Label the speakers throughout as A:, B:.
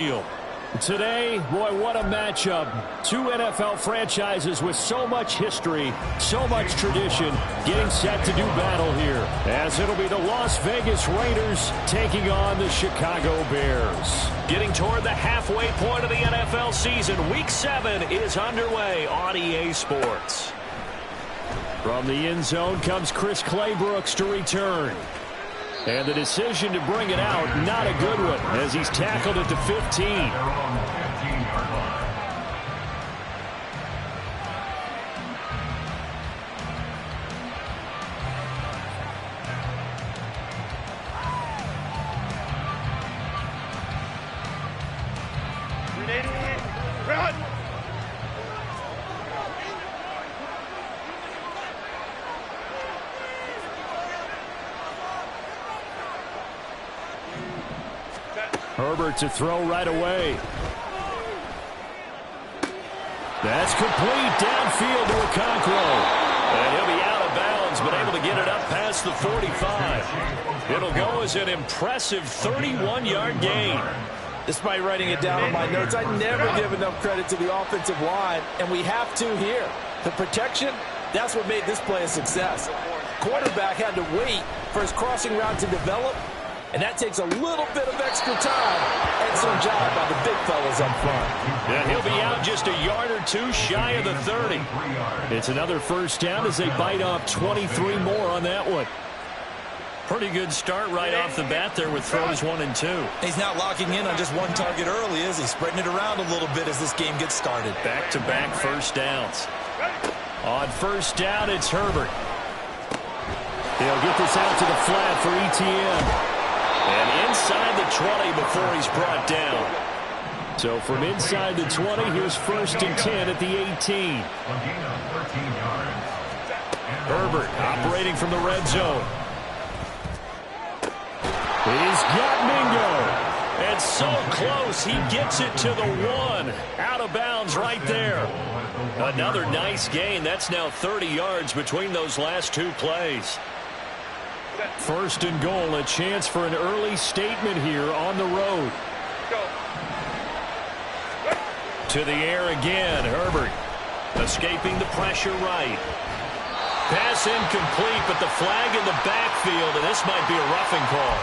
A: Today, boy, what a matchup. Two NFL franchises with so much history, so much tradition, getting set to do battle here, as it'll be the Las Vegas Raiders taking on the Chicago Bears. Getting toward the halfway point of the NFL season, Week 7 is underway on EA Sports. From the end zone comes Chris Claybrooks to return. And the decision to bring it out, not a good one, as he's tackled at the 15. Herbert to throw right away. That's complete downfield to Okonkwo. And he'll be out of bounds, but able to get it up past the 45. It'll go as an impressive 31-yard gain.
B: Despite writing it down on my notes, I never give enough credit to the offensive line, and we have to here. The protection, that's what made this play a success. Quarterback had to wait for his crossing route to develop, and that takes a little bit of extra time. Excellent job by the big fellas up front.
A: And he'll be out just a yard or two shy of the 30. It's another first down as they bite off 23 more on that one. Pretty good start right off the bat there with throws 1 and 2.
B: He's not locking in on just one target early, is he? Spreading it around a little bit as this game gets started.
A: Back-to-back first downs. On first down, it's Herbert. He'll get this out to the flat for ETN. And inside the 20 before he's brought down. So from inside the 20, here's first and 10 at the 18. Herbert operating from the red zone. He's got Mingo. And so close, he gets it to the 1. Out of bounds right there. Another nice gain. That's now 30 yards between those last two plays. First and goal, a chance for an early statement here on the road. To the air again, Herbert. Escaping the pressure right. Pass incomplete, but the flag in the backfield, and this might be a roughing call.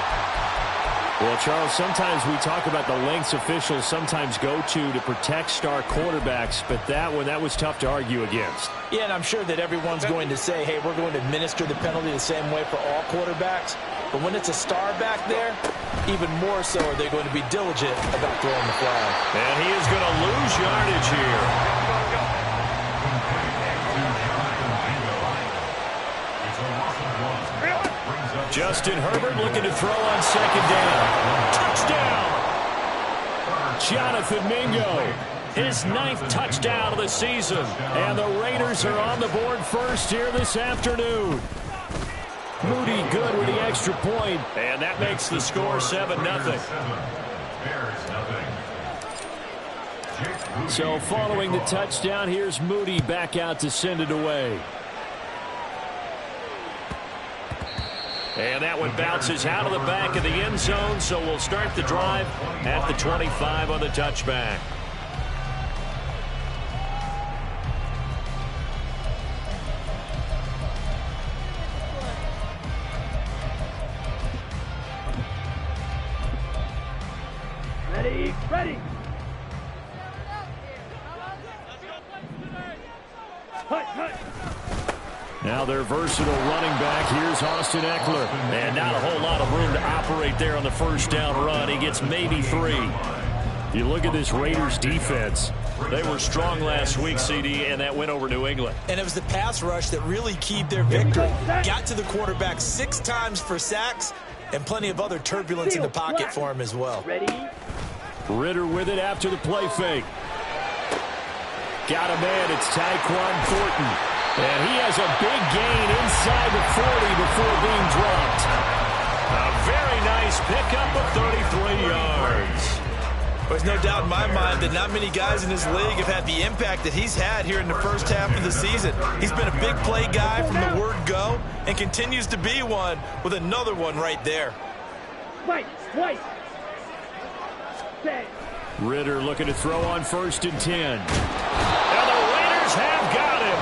A: Well, Charles, sometimes we talk about the lengths officials sometimes go to protect star quarterbacks, but that one, that was tough to argue against.
B: Yeah, and I'm sure that everyone's going to say, hey, we're going to administer the penalty the same way for all quarterbacks. But when it's a star back there, even more so are they going to be diligent about throwing the flag.
A: And he is going to lose yardage here. Justin Herbert looking to throw on second down. Touchdown! Jonathan Mingo, his 9th touchdown of the season. And the Raiders are on the board first here this afternoon. Moody good with the extra point. And that makes the score 7-0. So following the touchdown, here's Moody back out to send it away. And that one bounces out of the back of the end zone, so we'll start the drive at the 25 on the touchback.
C: Ready.
A: Now their versatile running back. Here's Austin Eckler. And not a whole lot of room to operate there on the first down run. He gets maybe 3. You look at this Raiders defense. They were strong last week, CD, and that went over New England.
B: And it was the pass rush that really keyed their victory. Got to the quarterback 6 times for sacks and plenty of other turbulence in the pocket for him as well.
A: Ritter with it after the play fake. Got a man. It's Tyquan Thornton. And he has a big gain inside the 40 before being dropped. A very nice pickup of 33 yards.
B: There's no doubt in my mind that not many guys in this league have had the impact that he's had here in the first half of the season. He's been a big play guy from the word go and continues to be one with another one right there.
C: Twice.
A: Ridder looking to throw on 1st and 10. And the Raiders have got him.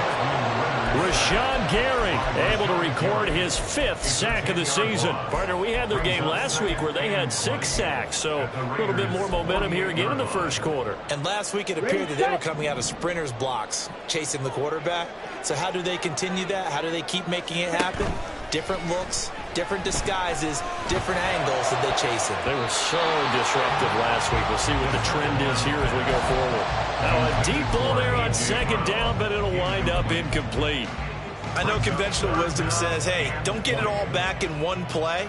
A: Rashawn Gary able to record his 5th sack of the season. Partner, we had their game last week where they had 6 sacks, so a little bit more momentum here again in the first quarter.
B: And last week it appeared that they were coming out of sprinters blocks, chasing the quarterback. So how do they continue that? How do they keep making it happen? Different looks, different disguises, different angles that they chase it.
A: They were so disruptive last week. We'll see what the trend is here as we go forward. Now a deep ball there on 2nd down, but it'll wind up incomplete.
B: I know conventional wisdom says, hey, don't get it all back in one play.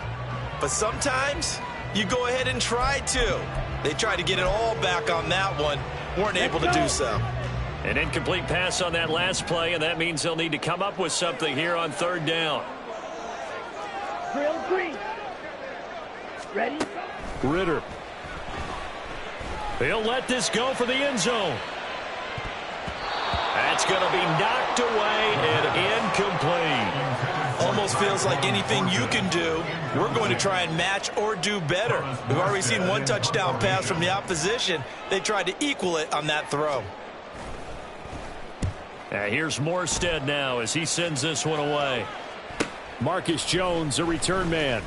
B: But sometimes you go ahead and try to. They tried to get it all back on that one. Weren't able to do so.
A: An incomplete pass on that last play, and that means they'll need to come up with something here on 3rd down.
C: Drill 3. Ready?
A: Ridder. He'll let this go for the end zone. That's going to be knocked away and incomplete.
B: Almost feels like anything you can do, we're going to try and match or do better. We've already seen 1 touchdown pass from the opposition. They tried to equal it on that throw.
A: Here's Morstead now as he sends this one away. Marcus Jones, a return man.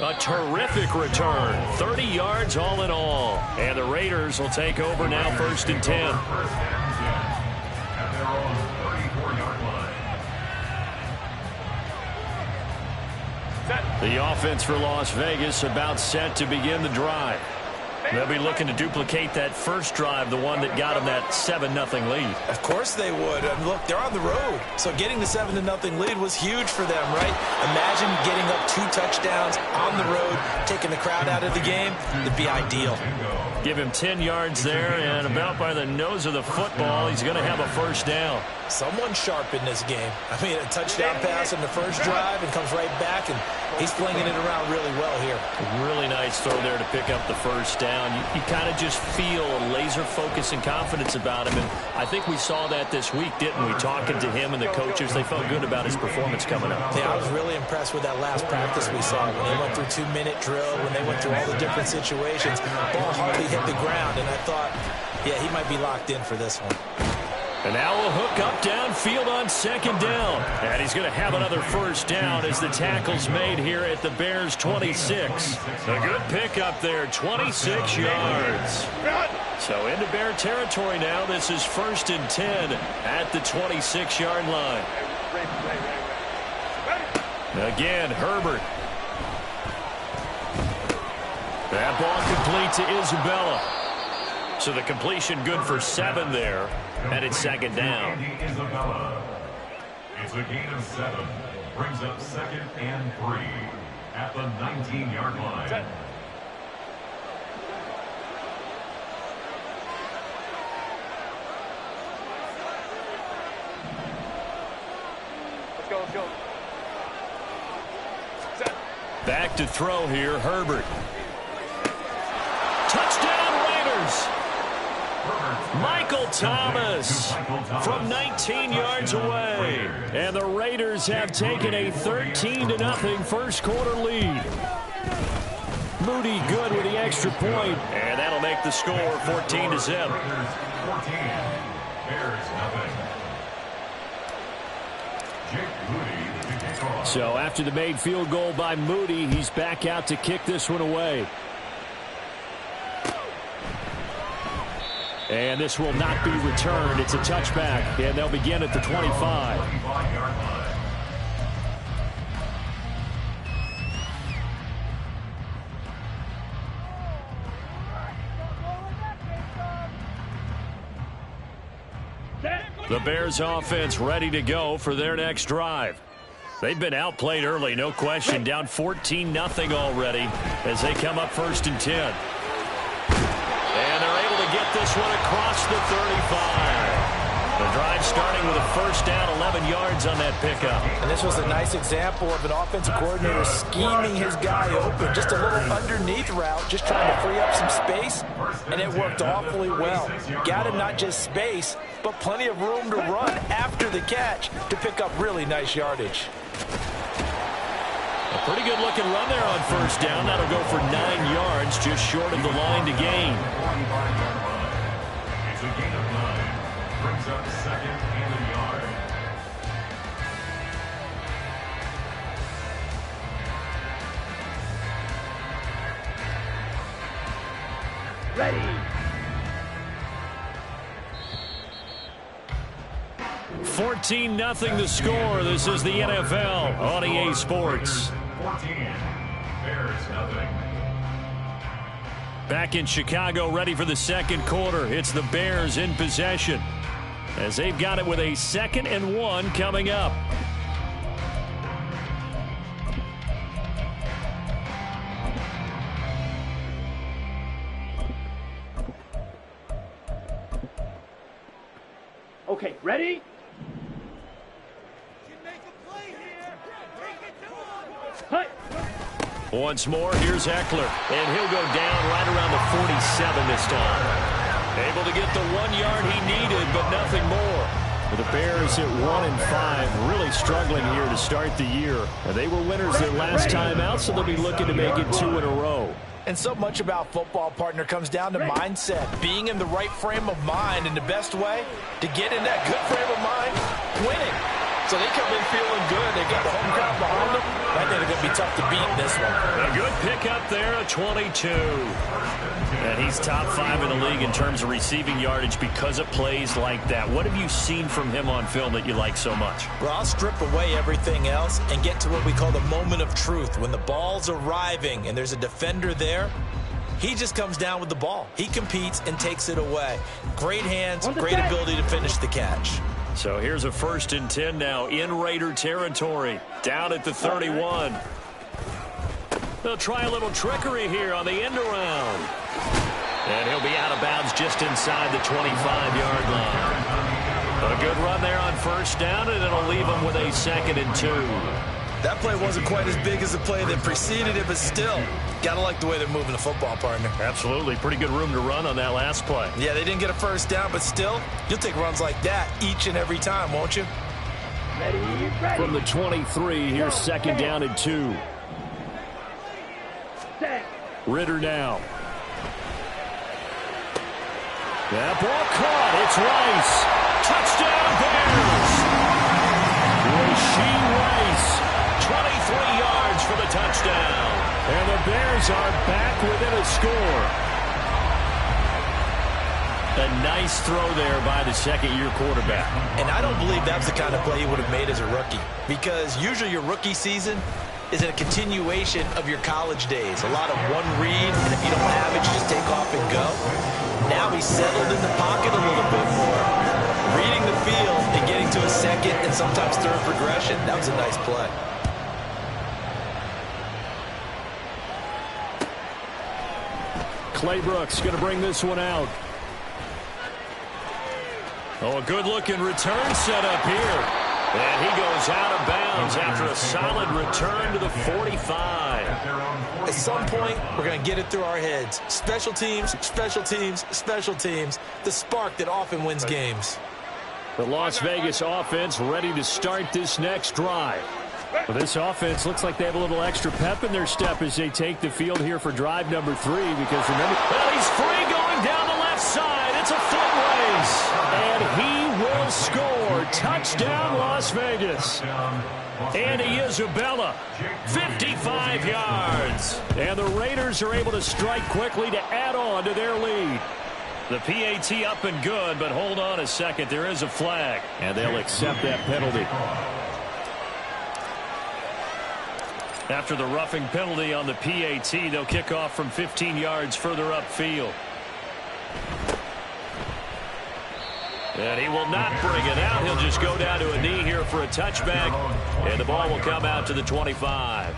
A: A terrific return. 30 yards all in all. And the Raiders will take over now 1st and 10. The offense for Las Vegas about set to begin the drive. They'll be looking to duplicate that first drive, the one that got them that 7-0 lead.
B: Of course they would. And look, they're on the road. So getting the 7-0 lead was huge for them, right? Imagine getting up 2 touchdowns on the road, taking the crowd out of the game. It'd be ideal.
A: Give him 10 yards there, and about by the nose of the football, he's going to have a 1st down.
B: Someone sharp in this game. I mean, a touchdown pass in the first drive and comes right back, and he's flinging it around really well here.
A: Really nice throw there to pick up the 1st down. You kind of just feel a laser focus and confidence about him, and I think we saw that this week, didn't we? Talking to him and the coaches, they felt good about his performance coming up.
B: Yeah, I was really impressed with that last practice we saw when they went through 2-minute drill, when they went through all the different situations. Ball hardly hit the ground, and I thought, yeah, he might be locked in for this one.
A: And now a hook up downfield on 2nd down. And he's going to have another 1st down as the tackle's made here at the Bears' 26. A good pickup there, 26 yards. So into Bear territory now. This is 1st and 10 at the 26-yard line. Again, Herbert. That ball complete to Isabella. So the completion good for 7 there. And it's 2nd down.
D: It's a gain of 7. Brings up 2nd and 3 at the 19-yard line.
C: Let's go, let's go. Set.
A: Back to throw here, Herbert. Touchdown Raiders! Michael Thomas from 19 yards away. And the Raiders have taken a 13-0 first quarter lead. Moody good with the extra point, and that'll make the score 14-0. So after the made field goal by Moody, he's back out to kick this one away. And this will not be returned. It's a touchback, and they'll begin at the 25. The Bears offense ready to go for their next drive. They've been outplayed early, no question, down 14-0 already as they come up 1st and 10. And they're able to get this one across the 35. The drive starting with a 1st down, 11 yards on that pickup.
B: And this was a nice example of an offensive coordinator scheming his guy open. Just a little underneath route, just trying to free up some space, and it worked awfully well. Got him not just space, but plenty of room to run after the catch to pick up really nice yardage.
A: A Pretty good looking run there on first down. That'll go for 9 yards, just short of the line to gain.
D: It's a gain of 9. Brings up second and a yard.
C: Ready.
A: 14-0 the score. This is the NFL on EA Sports.
D: 14. Bears nothing.
A: Back in Chicago, ready for the second quarter. It's the Bears in possession as they've got it with a 2nd and 1 coming up.
C: Okay, ready? Hi.
A: Once more, here's Eckler, and he'll go down right around the 47 this time. Able to get the 1 yard he needed, but nothing more. The Bears at 1-5, really struggling here to start the year. They were winners their last time out, so they'll be looking to make it 2 in a row.
B: And so much about football, partner, comes down to mindset. Being in the right frame of mind, and the best way to get in that good frame of mind, winning. So they come in feeling good. They got the home crowd behind them. I think they're going to be tough to beat in this one.
A: A good pickup there, a 22. And he's top 5 in the league in terms of receiving yardage because of plays like that. What have you seen from him on film that you like so much?
B: Well, I'll strip away everything else and get to what we call the moment of truth. When the ball's arriving and there's a defender there, he just comes down with the ball. He competes and takes it away. Great hands, great ability to finish the catch.
A: So here's a 1st and 10 now in Raider territory. Down at the 31. They'll try a little trickery here on the end around. And he'll be out of bounds just inside the 25-yard line. A good run there on first down, and it'll leave him with a 2nd and 2.
B: That play wasn't quite as big as the play that preceded it, but still, got to like the way they're moving the football, partner.
A: Absolutely. Pretty good room to run on that last play.
B: Yeah, they didn't get a first down, but still, you'll take runs like that each and every time, won't you?
C: Ready.
A: From the 23, here's 2nd down and 2.
C: Set.
A: Ritter now. That ball caught. It's Rice. Touchdown, Bears. Rashee Rice, 23 yards for the touchdown. And the Bears are back within a score. A nice throw there by the second-year quarterback.
B: And I don't believe that's the kind of play he would have made as a rookie, because usually your rookie season is a continuation of your college days. A lot of one read, and if you don't have it, you just take off and go. Now he's settled in the pocket a little bit more, reading the field and getting to a 2nd and sometimes 3rd progression. That was a nice play.
A: Clay Brooks going to bring this one out. Oh, a good-looking return set up here. And he goes out of bounds after a solid return to the 45.
B: At some point, we're going to get it through our heads. Special teams, special teams, special teams. The spark that often wins games.
A: The Las Vegas offense ready to start this next drive. Well, this offense looks like they have a little extra pep in their step as they take the field here for drive number 3. Because remember, well, he's free going down the left side. It's a foot race. And he will score. Touchdown, Las Vegas. Andy Isabella, 55 yards. And the Raiders are able to strike quickly to add on to their lead. The PAT up and good, but hold on a second. There is a flag, and they'll accept that penalty. After the roughing penalty on the PAT, they'll kick off from 15 yards further upfield. And he will not bring it out. He'll just go down to a knee here for a touchback, and the ball will come out to the 25.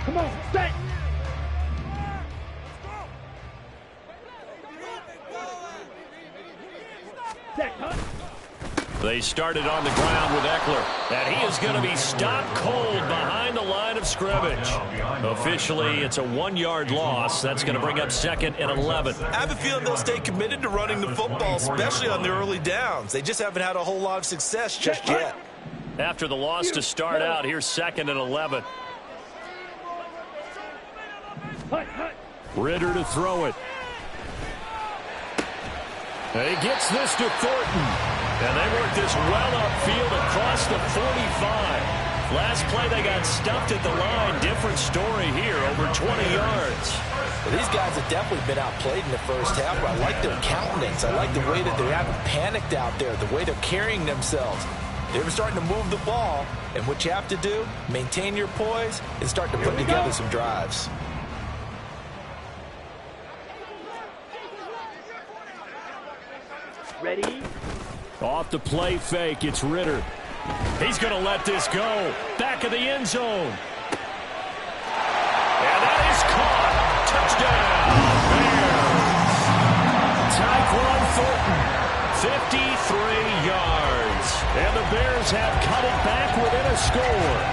C: Come on, set. Set, huh?
A: They started on the ground with Eckler, and he is going to be stopped cold behind the line of scrimmage. Officially, it's a 1-yard loss. That's going to bring up 2nd and 11.
B: I have a feeling they'll stay committed to running the football, especially on the early downs. They just haven't had a whole lot of success just yet.
A: After the loss to start out, here's 2nd and 11. Ritter to throw it. And he gets this to Thornton. And they work this well upfield across the 45. Last play, they got stuffed at the line. Different story here, over 20 yards.
B: Well, these guys have definitely been outplayed in the first half, but I like their countenance. I like the way that they haven't panicked out there, the way they're carrying themselves. They're starting to move the ball, and what you have to do, maintain your poise and start to put together some drives.
C: Ready?
A: Off the play fake, it's Ritter. He's going to let this go. Back of the end zone. And that is caught. Touchdown, Bears. Tyquan Thornton, 53 yards. And the Bears have cut it back within a score.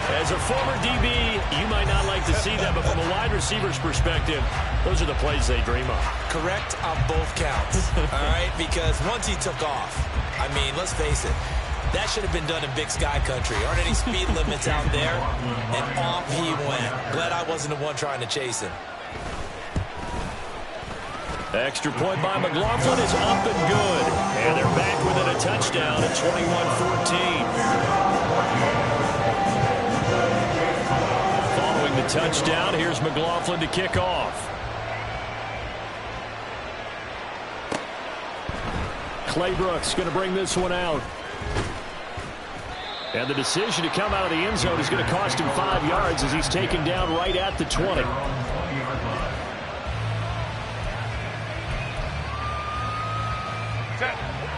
A: As a former DB, you might not like to see that, but from a wide receiver's perspective, those are the plays they dream of.
B: Correct on both counts, all right? Because once he took off, I mean, let's face it, that should have been done in Big Sky Country. Aren't any speed limits out there? And off he went. Glad I wasn't the one trying to chase him.
A: Extra point by McLaughlin is up and good. And they're back within a touchdown at 21-14. The touchdown. Here's McLaughlin to kick off. Clay Brooks going to bring this one out. And the decision to come out of the end zone is going to cost him 5 yards as he's taken down right at the 20.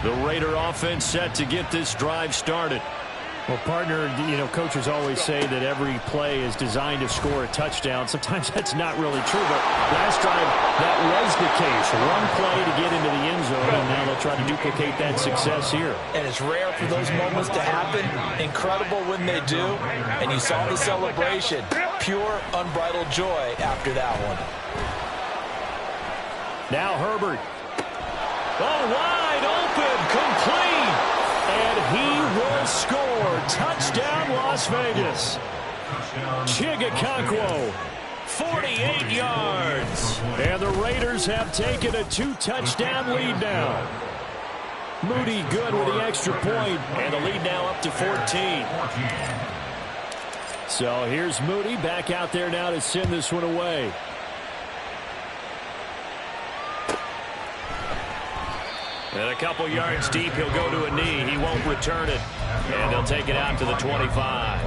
A: The Raider offense set to get this drive started. Well, partner, coaches always say that every play is designed to score a touchdown. Sometimes that's not really true, but last drive, that was the case. One play to get into the end zone, and now they'll try to duplicate that success here.
B: And it's rare for those moments to happen. Incredible when they do. And you saw the celebration. Pure, unbridled joy after that one.
A: Now Herbert. Oh, wide open, complete. And he will score. Touchdown, Las Vegas. Chigakonkwo, 48 yards. And the Raiders have taken a 2-touchdown lead now. Moody good with the extra point. And the lead now up to 14. So here's Moody back out there now to send this one away. And a couple yards deep, he'll go to a knee. He won't return it. And they'll take it out to the 25.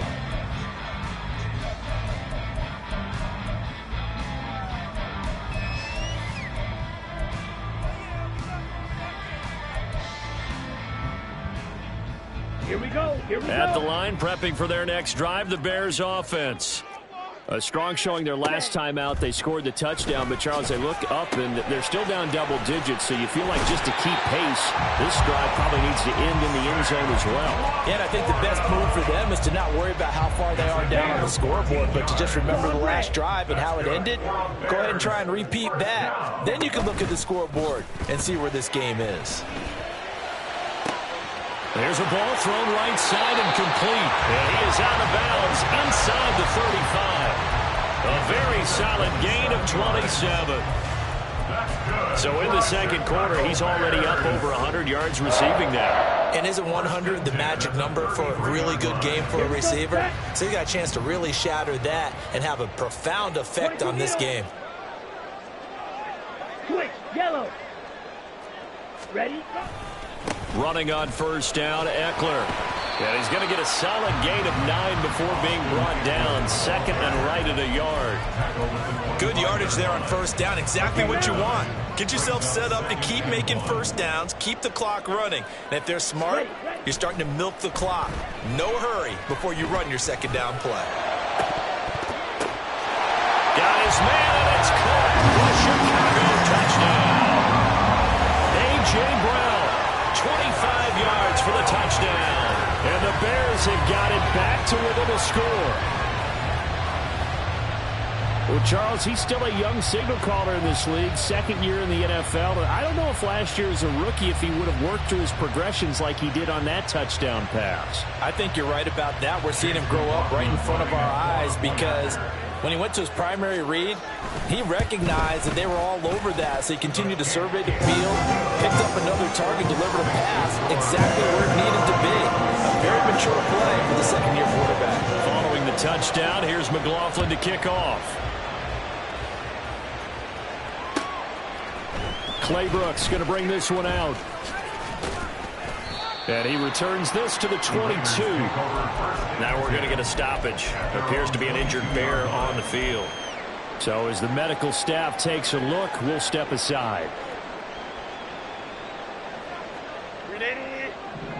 C: Here we go.
A: At the line, prepping for their next drive, the Bears offense. A strong showing their last time out. They scored the touchdown, but Charles, they look up and they're still down double digits, so you feel like just to keep pace, this drive probably needs to end in the end zone as well.
B: Yeah, and I think the best move for them is to not worry about how far they are down on the scoreboard, but to just remember the last drive and how it ended. Go ahead and try and repeat that. Then you can look at the scoreboard and see where this game is.
A: There's a ball thrown right side and complete. And he is out of bounds inside the 35. A very solid gain of 27. So in the second quarter, he's already up over 100 yards receiving now.
B: And isn't 100 the magic number for a really good game for a receiver? So you got a chance to really shatter that and have a profound effect on this game.
C: Switch, yellow. Ready?
A: Running on first down, Eckler. And he's going to get a solid gain of 9 before being brought down. Second and right at a yard.
B: Good yardage there on first down. Exactly what you want. Get yourself set up to keep making first downs. Keep the clock running. And if they're smart, you're starting to milk the clock. No hurry before you run your second down play.
A: Got his man, and it's caught. The Chicago touchdown. A.J. Brown. 25 Raiders have got it back to within a score. Well, Charles, he's still a young signal caller in this league, second year in the NFL. I don't know if last year as a rookie, if he would have worked through his progressions like he did on that touchdown pass.
B: I think you're right about that. We're seeing him grow up right in front of our eyes because when he went to his primary read, he recognized that they were all over that, so he continued to survey the field, picked up another target, delivered a pass exactly where it needed to be. A very mature play for the second-year quarterback.
A: Following the touchdown, here's McLaughlin to kick off. Claybrooks going to bring this one out. And he returns this to the 22. Now we're going to get a stoppage. Appears to be an injured Bear on the field. So as the medical staff takes a look, we'll step aside.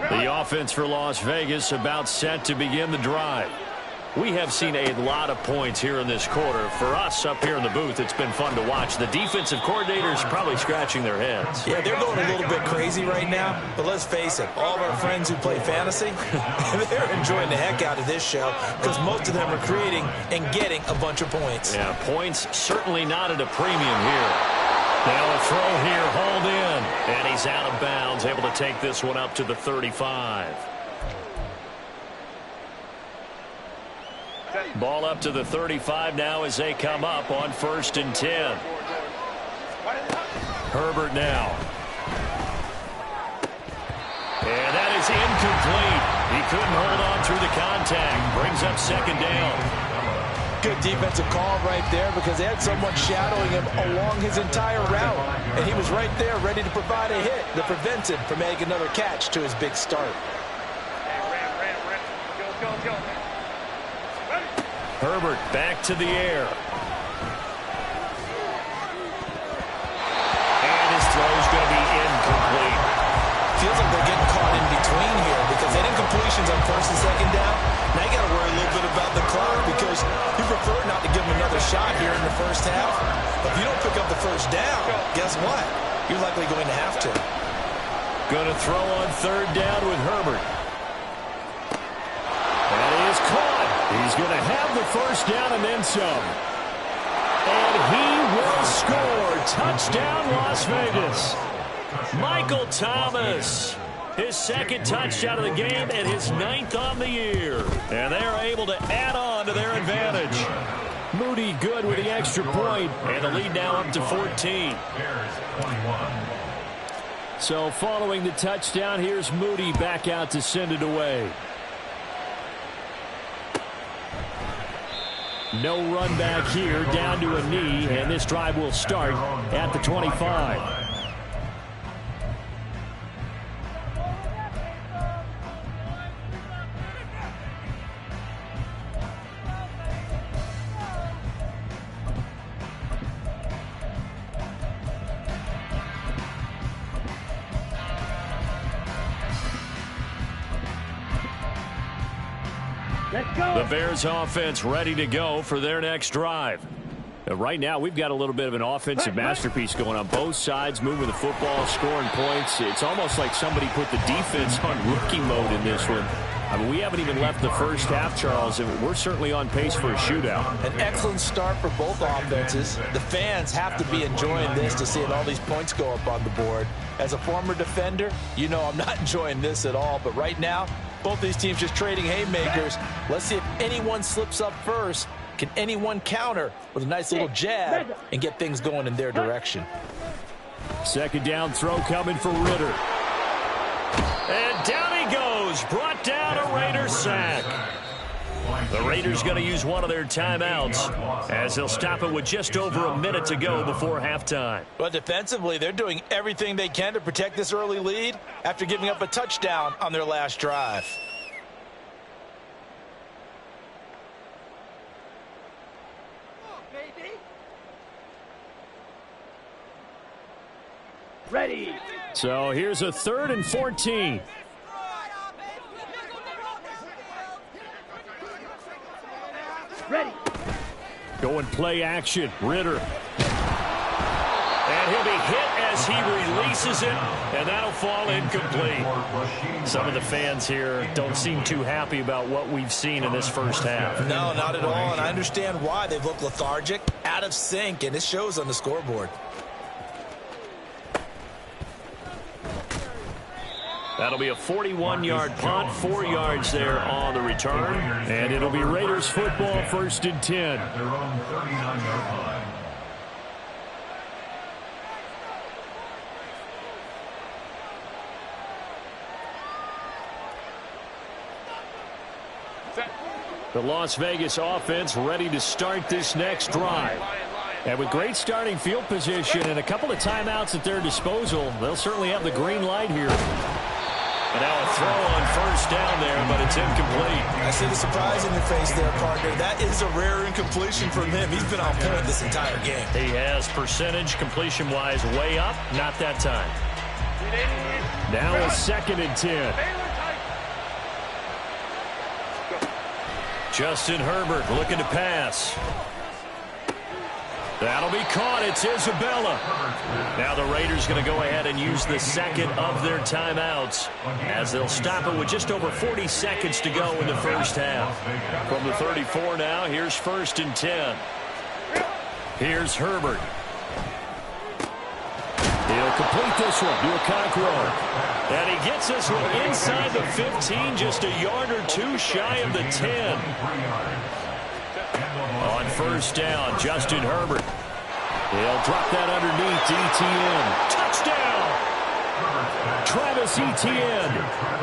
A: The offense for Las Vegas about set to begin the drive. We have seen a lot of points here in this quarter. For us up here in the booth, it's been fun to watch. The defensive coordinators probably scratching their heads.
B: Yeah, they're going a little bit crazy right now. But let's face it, all of our friends who play fantasy, they're enjoying the heck out of this show because most of them are creating and getting a bunch of points.
A: Yeah, points certainly not at a premium here. Now a throw here, hauled in. And he's out of bounds, able to take this one up to the 35. Ball up to the 35 now as they come up on 1st and 10. Herbert now. And that is incomplete. He couldn't hold on through the contact. Brings up 2nd down.
B: Good defensive call right there because they had someone shadowing him along his entire route. And he was right there ready to provide a hit that prevents him from making another catch to his big start.
A: Herbert back to the air. And his throw's going to be incomplete.
B: Feels like they're getting caught in between here because they had incompletions on 1st and 2nd down. Now you got to worry a little bit about the clock because you prefer not to give them another shot here in the first half. But if you don't pick up the 1st down, guess what? You're likely going to have to.
A: Going to throw on 3rd down with Herbert. That is caught. He's going to have the 1st down and then some. And he will score. Touchdown, Las Vegas. Michael Thomas. His 2nd touchdown of the game and his 9th on the year. And they are able to add on to their advantage. Moody good with the extra point. And the lead now up to 14. So following the touchdown, here's Moody back out to send it away. No run back here, down to a knee, and this drive will start at the 25.
C: Let's go.
A: The Bears offense ready to go for their next drive. Right now, we've got a little bit of an offensive masterpiece going on. Both sides moving the football, scoring points. It's almost like somebody put the defense on rookie mode in this one. I mean, we haven't even left the first half, Charles, and we're certainly on pace for a shootout.
B: An excellent start for both offenses. The fans have to be enjoying this to seeing all these points go up on the board. As a former defender, you know I'm not enjoying this at all, but right now, both these teams just trading haymakers. Let's see if anyone slips up first. Can anyone counter with a nice little jab and get things going in their direction?
A: 2nd down throw coming for Ritter. And down he goes. Brought down a Raiders sack. The Raiders going to use one of their timeouts as they'll stop it with just over a minute to go before halftime.
B: But defensively, they're doing everything they can to protect this early lead after giving up a touchdown on their last drive.
C: Ready.
A: So here's a 3rd and 14.
C: Ready.
A: Going play action. Ritter. And he'll be hit as he releases it, and that'll fall incomplete. Some of the fans here don't seem too happy about what we've seen in this first half.
B: No, not at all, and I understand why. They've looked lethargic, out of sync, and it shows on the scoreboard.
A: That'll be a 41-yard punt, 4 yards there on the return. And it'll be Raiders football, 1st and 10.
D: At their own 39-yard line.
A: The Las Vegas offense ready to start this next drive. And with great starting field position and a couple of timeouts at their disposal, they'll certainly have the green light here. And now a throw on 1st down there, but it's incomplete.
B: I see the surprise in your face there, partner. That is a rare incompletion from him. He's been on point this entire game.
A: He has percentage completion-wise way up, not that time. Now a 2nd and 10. Justin Herbert looking to pass. That'll be caught. It's Isabella. Now the Raiders going to go ahead and use the 2nd of their timeouts as they'll stop it with just over 40 seconds to go in the first half. From the 34 now, here's 1st and 10. Here's Herbert. He'll complete this one to Okonkwo. And he gets this one inside the 15, just a yard or two shy of the 10. On 1st down, Justin Herbert. He'll drop that underneath to Etienne. Touchdown! Travis Etienne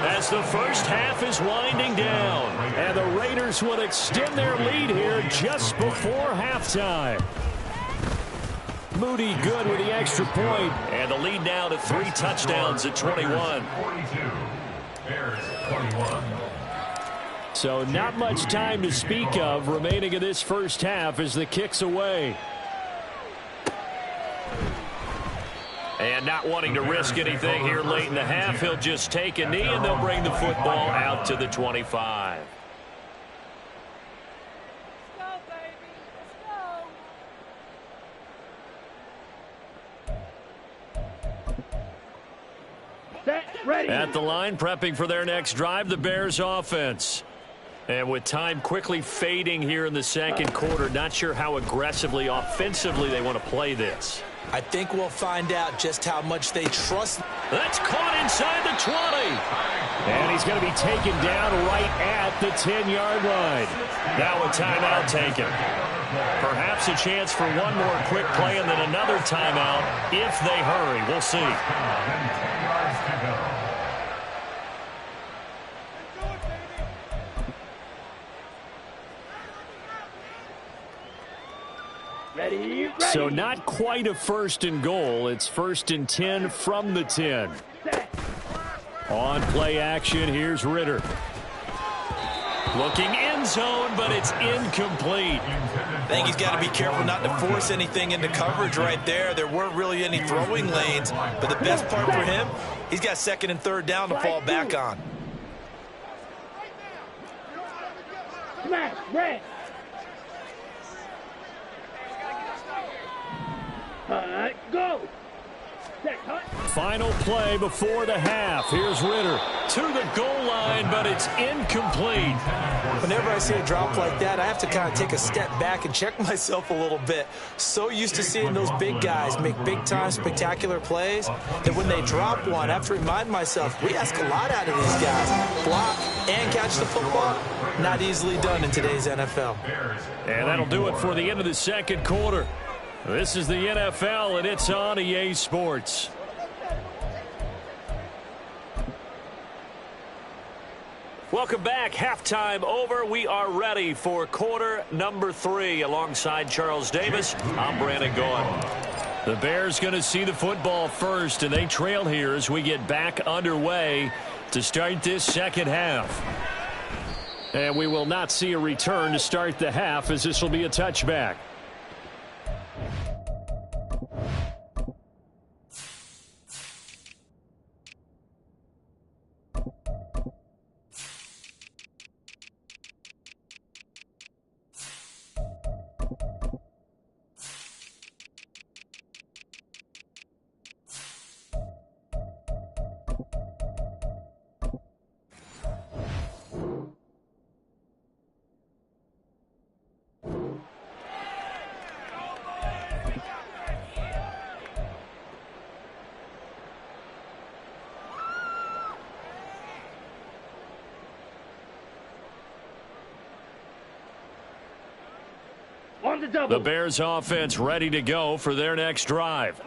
A: as the first half is winding down. And the Raiders will extend their lead here just before halftime. Moody good with the extra point. And the lead now to 3 touchdowns at 21.
D: 42. Bears 21.
A: So not much time to speak of remaining in this first half as the kick's away. And not wanting to risk anything here late in the half, he'll just take a knee and they'll bring the football out to the 25.
C: Ready.
A: At the line, prepping for their next drive, the Bears offense. And with time quickly fading here in the second quarter, not sure how aggressively, offensively they want to play this.
B: I think we'll find out just how much they trust.
A: That's caught inside the 20. And he's going to be taken down right at the 10-yard line. Now a timeout taken. Perhaps a chance for one more quick play and then another timeout if they hurry. We'll see.
D: 10 yards to go.
C: Ready.
A: So not quite a 1st and goal. It's 1st and 10 from the 10.
C: Set.
A: On play action, here's Ritter. Looking end zone, but it's incomplete.
B: I think he's got to be careful not to force anything into coverage right there. There weren't really any throwing lanes, but the best part for him, he's got 2nd and 3rd down to fall back on.
C: Smash. Red. Go. Set. Cut.
A: Final play before the half. Here's Ritter to the goal line, but it's incomplete.
B: Whenever I see a drop like that, I have to kind of take a step back and check myself a little bit. So used to seeing those big guys make big-time spectacular plays that when they drop one, I have to remind myself, we ask a lot out of these guys. Block and catch the football, not easily done in today's NFL.
A: And that'll do it for the end of the second quarter. This is the NFL, and it's on EA Sports. Welcome back. Halftime over. We are ready for quarter number 3. Alongside Charles Davis, I'm Brandon Gaudin. The Bears going to see the football first, and they trail here as we get back underway to start this second half. And we will not see a return to start the half, as this will be a touchback.
C: On the double.
A: The Bears offense ready to go for their next drive.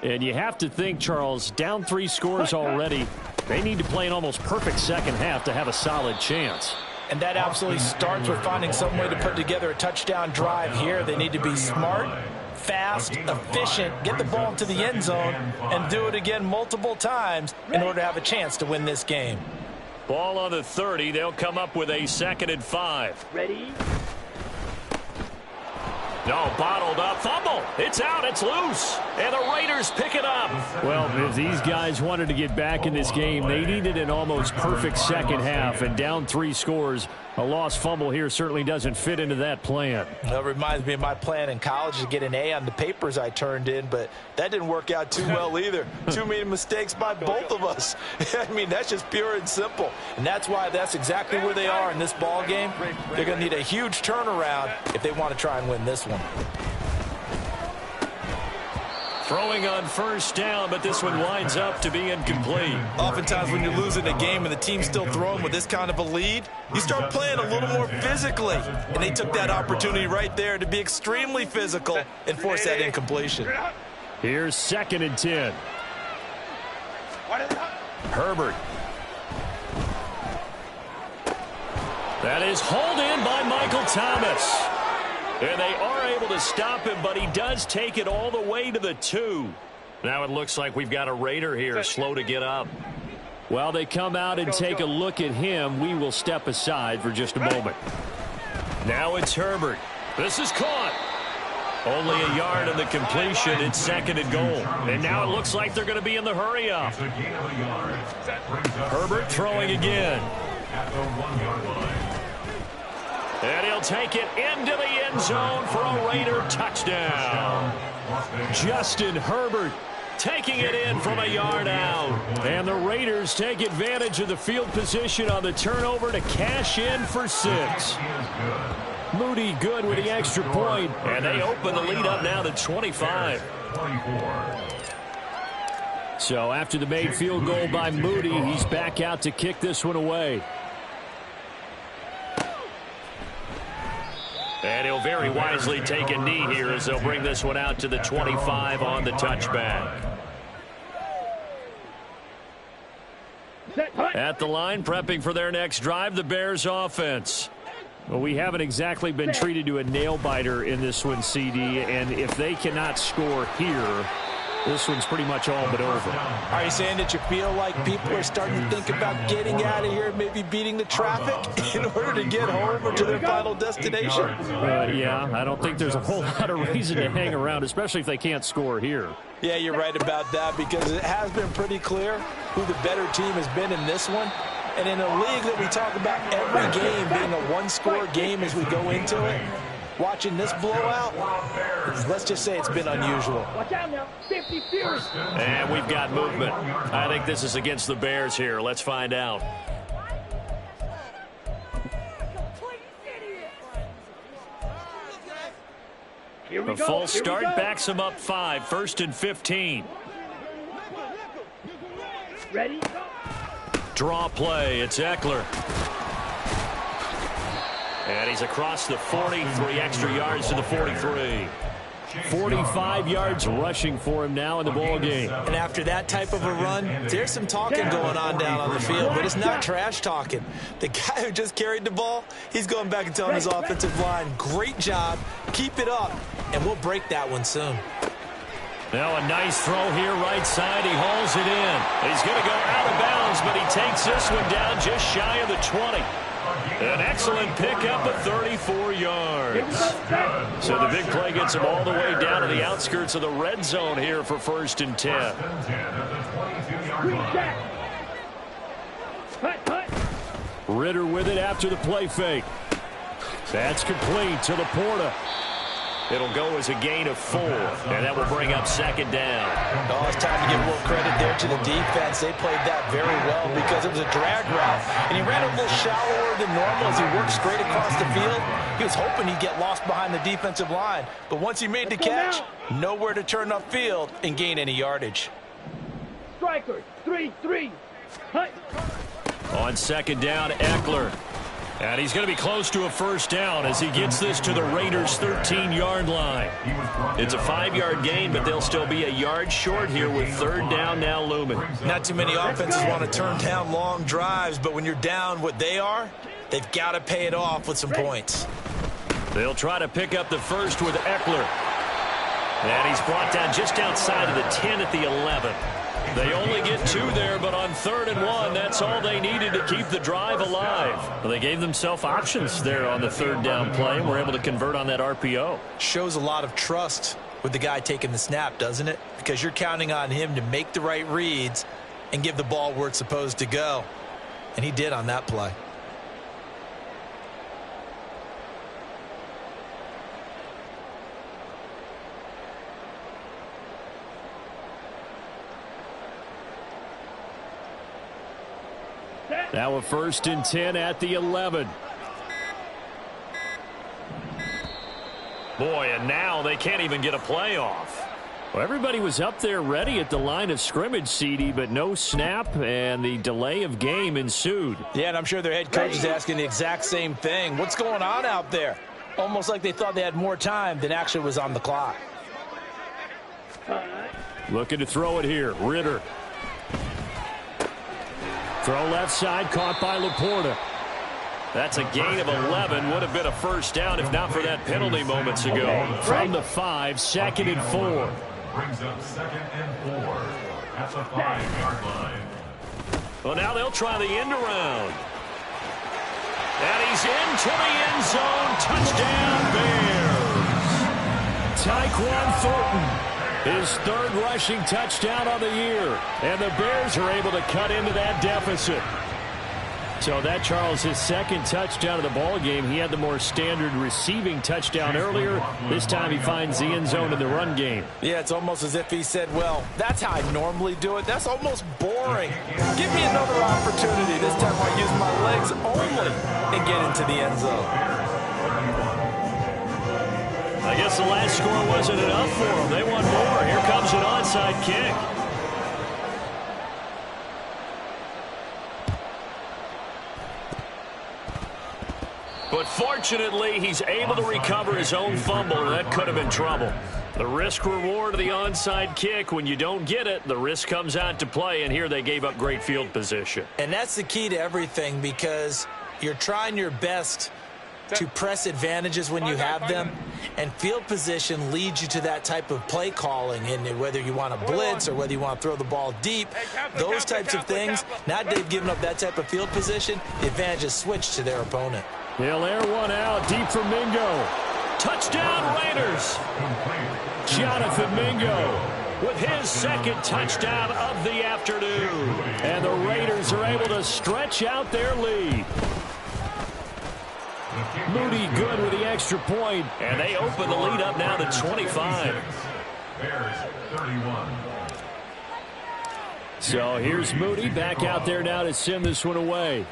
A: And you have to think, Charles, down 3 scores already. They need to play an almost perfect second half to have a solid chance.
B: And that absolutely starts with finding some way to put together a touchdown drive here. They need to be smart, fast, efficient, get the ball into the end zone, and do it again multiple times in order to have a chance to win this game.
A: Ball on the 30. They'll come up with a 2nd and 5.
C: Ready?
A: No, bottled up. Fumble. It's out. It's loose. And the Raiders pick it up. Well, if these guys wanted to get back in this game, they needed an almost perfect second half. And down 3 scores, a lost fumble here certainly doesn't fit into that plan.
B: That reminds me of my plan in college to get an A on the papers I turned in, but that didn't work out too well either. Too many mistakes by both of us. I mean, that's just pure and simple. And that's why that's exactly where they are in this ball game. They're going to need a huge turnaround if they want to try and win this one.
A: Throwing on first down, but this one winds up to be incomplete.
B: Oftentimes when you're losing a game and the team's still throwing with this kind of a lead, you start playing a little more physically. And they took that opportunity right there to be extremely physical and force that incompletion.
A: Here's 2nd and 10. Herbert. That is hauled in by Michael Thomas. And they are able to stop him, but he does take it all the way to the 2. Now it looks like we've got a Raider here, slow to get up. While they come out and take a look at him, we will step aside for just a moment. Now it's Herbert. This is caught. Only a yard on the completion. It's 2nd and goal. And now it looks like they're going to be in the hurry-up. Herbert throwing again.
D: At the 1-yard line.
A: And he'll take it into the end zone for a Raider touchdown. Justin Herbert taking it in from a yard out. And the Raiders take advantage of the field position on the turnover to cash in for 6. Moody good with the extra point. And they open the lead up now to 25. So after the made field goal by Moody, he's back out to kick this one away. And he'll very wisely take a knee here as they'll bring this one out to the 25 on the touchback. At the line, prepping for their next drive, the Bears offense. Well, we haven't exactly been treated to a nail-biter in this one, CD, and if they cannot score here, this one's pretty much all but over.
B: Are you saying that you feel like people are starting to think about getting out of here, maybe beating the traffic in order to get home or to their final destination?
A: Yeah, I don't think there's a whole lot of reason to hang around, especially if they can't score here.
B: Yeah, you're right about that because it has been pretty clear who the better team has been in this one. And in a league that we talk about every game being a one-score game as we go into it, watching this blowout, let's just say it's been unusual.
C: Watch out now. 50 fierce.
A: And we've got movement. I think this is against the Bears here. Let's find out.
C: Here we
A: A
C: go.
A: false
C: Here we
A: start
C: go.
A: backs them up 5. 1st and 15.
C: Ready?
A: Draw play. It's Eckler. And he's across the 40, 3 extra yards to the 43. 45 yards rushing for him now in the ball game.
B: And after that type of a run, there's some talking going on down on the field, but it's not trash talking. The guy who just carried the ball, he's going back and telling his offensive line, great job, keep it up, and we'll break that one soon.
A: Now a nice throw here right side. He hauls it in. He's going to go out of bounds, but he takes this one down just shy of the 20. An excellent pickup of 34 yards. So the big play gets him all the way down to the outskirts of the red zone here for 1st and 10. Ritter with it after the play fake. That's complete to Laporta. It'll go as a gain of 4, and that will bring up 2nd down.
B: Oh, it's time to give more credit there to the defense. They played that very well because it was a drag route, and he ran a little shallower than normal as he worked straight across the field. He was hoping he'd get lost behind the defensive line, but once he made the catch, nowhere to turn upfield and gain any yardage.
C: Strikers, 3-3. Hut.
A: On 2nd down, Eckler. And he's going to be close to a first down as he gets this to the Raiders' 13-yard line.
B: It's a 5-yard gain, but they'll still be a yard short here with third down now looming. Not too many offenses want to turn down long drives, but when you're down what they are, they've got to pay it off with some points.
A: They'll try to pick up the first with Eckler. And he's brought down just outside of the 10 at the 11. They only get 2 there, but on 3rd and 1, that's all they needed to keep the drive alive. Well, they gave themselves options there on the 3rd down play and were able to convert on that RPO.
B: Shows a lot of trust with the guy taking the snap, doesn't it? Because you're counting on him to make the right reads and give the ball where it's supposed to go. And he did on that play.
A: Now a 1st and 10 at the 11. Boy, and now they can't even get a play off. Well, everybody was up there ready at the line of scrimmage, CD, but no snap, and the delay of game ensued.
B: Yeah, and I'm sure their head coach is asking the exact same thing. What's going on out there? Almost like they thought they had more time than actually was on the clock.
A: Looking to throw it here. Ritter. Throw left side, caught by Laporta. That's a gain of 11. Would have been a first down if not for that penalty moments ago. From the 5, 2nd and 4.
D: Brings up 2nd and 4 at the 5-yard line.
A: Well, now they'll try the end around. And he's into the end zone. Touchdown, Bears. Tyquan Thornton. His 3rd rushing touchdown on the year. And the Bears are able to cut into that deficit. So that, Charles, his 2nd touchdown of the ball game. He had the more standard receiving touchdown earlier. This time he finds the end zone in the run game.
B: Yeah, it's almost as if he said, well, that's how I normally do it. That's almost boring. Give me another opportunity. This time I'll use my legs only and get into the end zone.
A: I guess the last score wasn't enough for them. They want more. Here comes an onside kick. But fortunately, he's able to recover his own fumble, and that could have been trouble. The risk-reward of the onside kick, when you don't get it, the risk comes out to play, and here they gave up great field position.
B: And that's the key to everything, because you're trying your best to press advantages when you have them, and field position leads you to that type of play calling, and whether you want to blitz or whether you want to throw the ball deep, those types of things. Now they've given up that type of field position, the advantage is switched to their opponent.
A: He'll air one out deep for Mingo. Touchdown Raiders. Jonathan Mingo with his 2nd touchdown of the afternoon, and the Raiders are able to stretch out their lead. Moody good with the extra point, and they open the lead up now to 25.
D: Bears 31.
A: So here's Moody back out there now to send this one away.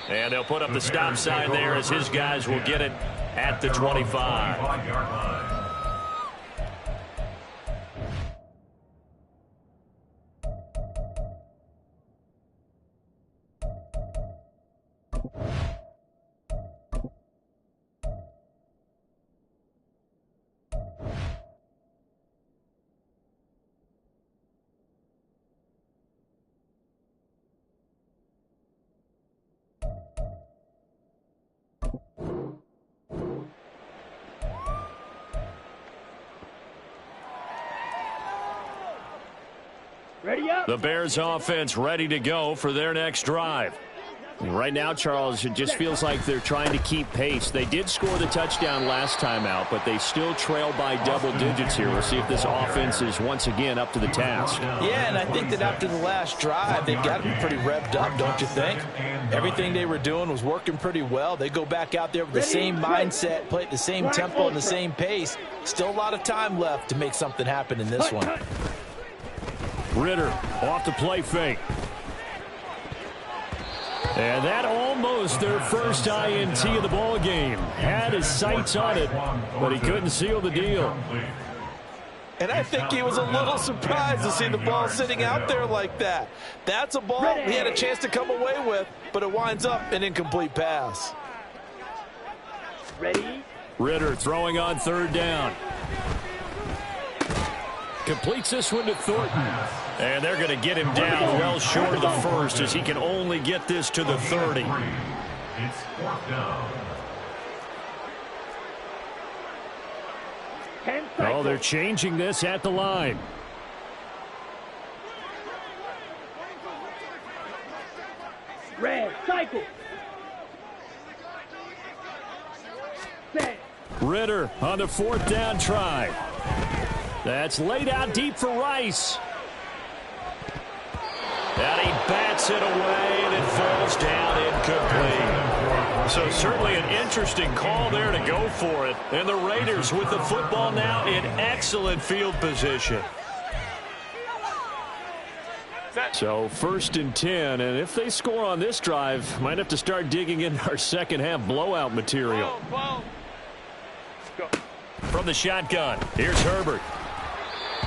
A: And they'll put up the stop sign there as his guys will get it at the 25.
D: 5-yard line.
C: Ready up.
A: The Bears offense ready to go for their next drive. Right now, Charles, it just feels like they're trying to keep pace. They did score the touchdown last time out, but they still trail by double digits here. We'll see if this offense is once again up to the task.
B: Yeah, and I think that after the last drive, they've got to be pretty revved up, don't you think? Everything they were doing was working pretty well. They go back out there with the same mindset, play at the same tempo and the same pace. Still a lot of time left to make something happen in this one.
A: Ritter off the play fake. And that almost their first INT of the ball game. Had his sights on it, but he couldn't seal the deal.
B: And I think he was a little surprised to see the ball sitting out there like that. That's a ball he had a chance to come away with, but it winds up an incomplete pass.
C: Ready?
A: Ridder throwing on third down. Completes this one to Thornton. And they're going to get him down well short of the first as he can only get this to the 30.
D: It's 4th down.
C: 10
A: Oh,
C: seconds.
A: they're changing this at the line.
C: Red, cycle. Set.
A: Ridder on the 4th down try. That's laid out deep for Rice. And he bats it away, and it falls down incomplete. So certainly an interesting call there to go for it. And the Raiders with the football now in excellent field position. So 1st and 10, and if they score on this drive, might have to start digging in our second half blowout material. From the shotgun, here's Herbert.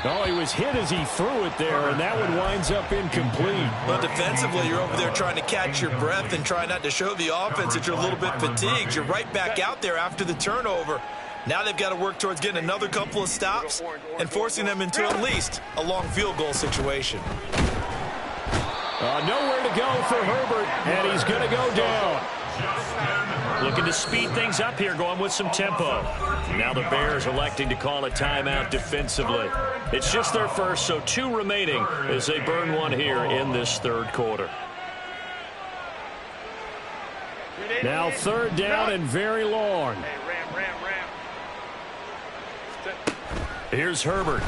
A: Oh, he was hit as he threw it there, and that one winds up incomplete.
B: But defensively, you're over there trying to catch your breath and try not to show the offense that you're a little bit fatigued. You're right back out there after the turnover. Now they've got to work towards getting another couple of stops and forcing them into at least a long field goal situation.
A: Nowhere to go for Herbert, and he's going to go down. Looking to speed things up here, going with some tempo. Now the Bears electing to call a timeout defensively. It's just their first, so 2 remaining as they burn one here in this 3rd quarter. Now 3rd down and very long. Here's Herbert.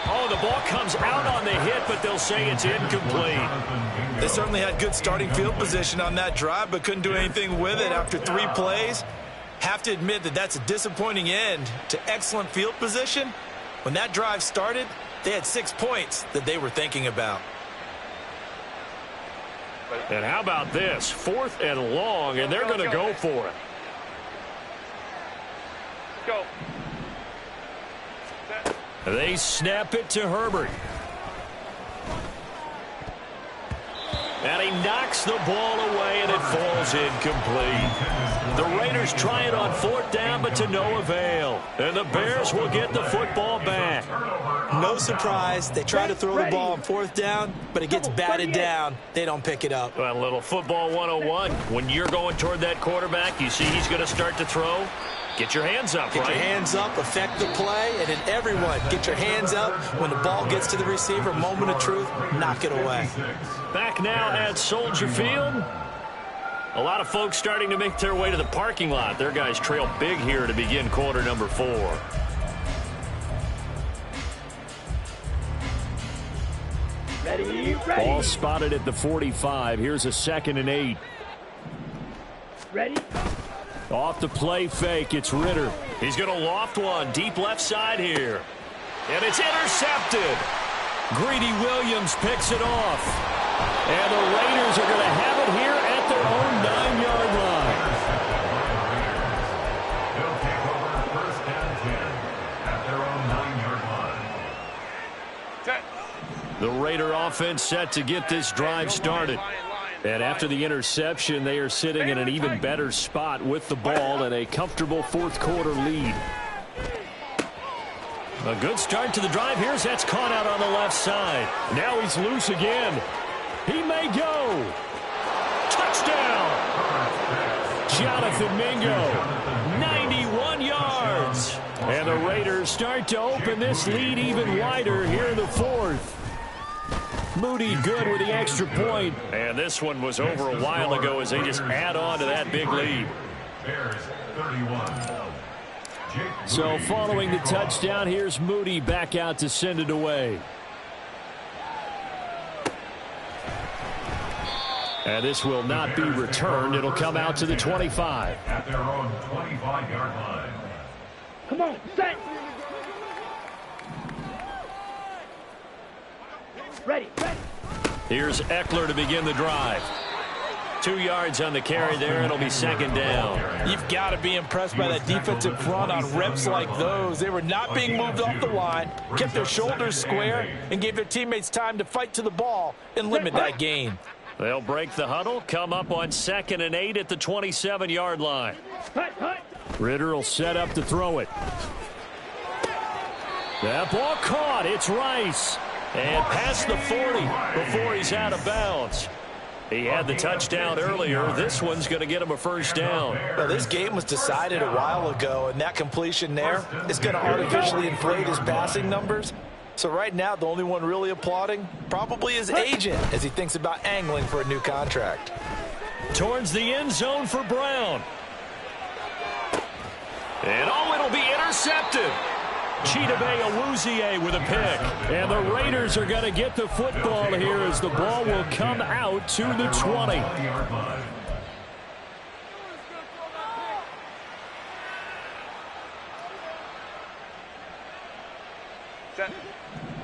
A: Oh, the ball comes out on the hit, but they'll say it's incomplete.
B: They certainly had good starting field position on that drive, but couldn't do anything with it after 3 plays. Have to admit that that's a disappointing end to excellent field position. When that drive started, they had 6 points that they were thinking about.
A: And how about this? 4th and long, and they're going to go for it.
E: Go.
A: They snap it to Herbert. And he knocks the ball away, and it falls incomplete. The Raiders try it on 4th down, but to no avail. And the Bears will get the football back.
B: No surprise. They try to throw the ball on 4th down, but it gets batted down. They don't pick it up.
A: Well, a little football 101. When you're going toward that quarterback, you see he's going to start to throw. Get your hands up,
B: Get
A: right?
B: your hands up, affect the play, and then everyone get your hands up. When the ball gets to the receiver, moment of truth, knock it away.
A: Back now at Soldier Field. A lot of folks starting to make their way to the parking lot. Their guys trail big here to begin quarter number 4.
C: Ready?
A: Ball spotted at the 45. Here's a 2nd and 8.
C: Ready?
A: Off the play fake, it's Ridder. He's going to loft one deep left side here. And it's intercepted. Greedy Williams picks it off. And the Raiders are going to have it here at their own 9-yard line.
D: They'll take over 1st and 10 at their own 9-yard line.
A: The Raider offense set to get this drive started. And after the interception, they are sitting in an even better spot with the ball and a comfortable 4th quarter lead. A good start to the drive. Here's that's caught out on the left side. Now he's loose again. He may go. Touchdown. Jonathan Mingo, 91 yards. And the Raiders start to open this lead even wider here in the 4th. Moody good with the extra point. And this one was over a while ago as they just add on to that big lead.
D: Bears 31.
A: So following the touchdown, here's Moody back out to send it away. And this will not be returned. It'll come out to the 25.
D: At their own 25-yard line.
C: Come on, set. Ready, ready.
A: Here's Eckler to begin the drive. 2 yards on the carry there. It'll be second down.
B: You've got to be impressed by that defensive front on reps like those. They were not being moved off the line, kept their shoulders square, and gave their teammates time to fight to the ball and limit that gain.
A: They'll break the huddle, come up on 2nd and 8 at the 27-yard line. Ritter will set up to throw it. That ball caught. It's Rice. And past the 40 before he's out of bounds. He had the touchdown earlier. This one's going to get him a first down.
B: Well, this game was decided a while ago, and that completion there is going to artificially inflate his passing numbers. So right now, the only one really applauding probably his agent as he thinks about angling for a new contract.
A: Towards the end zone for Brown. And it'll be intercepted. Chidobe Awuzie with a pick. And the Raiders are going to get the football here as the ball will come out to the 20.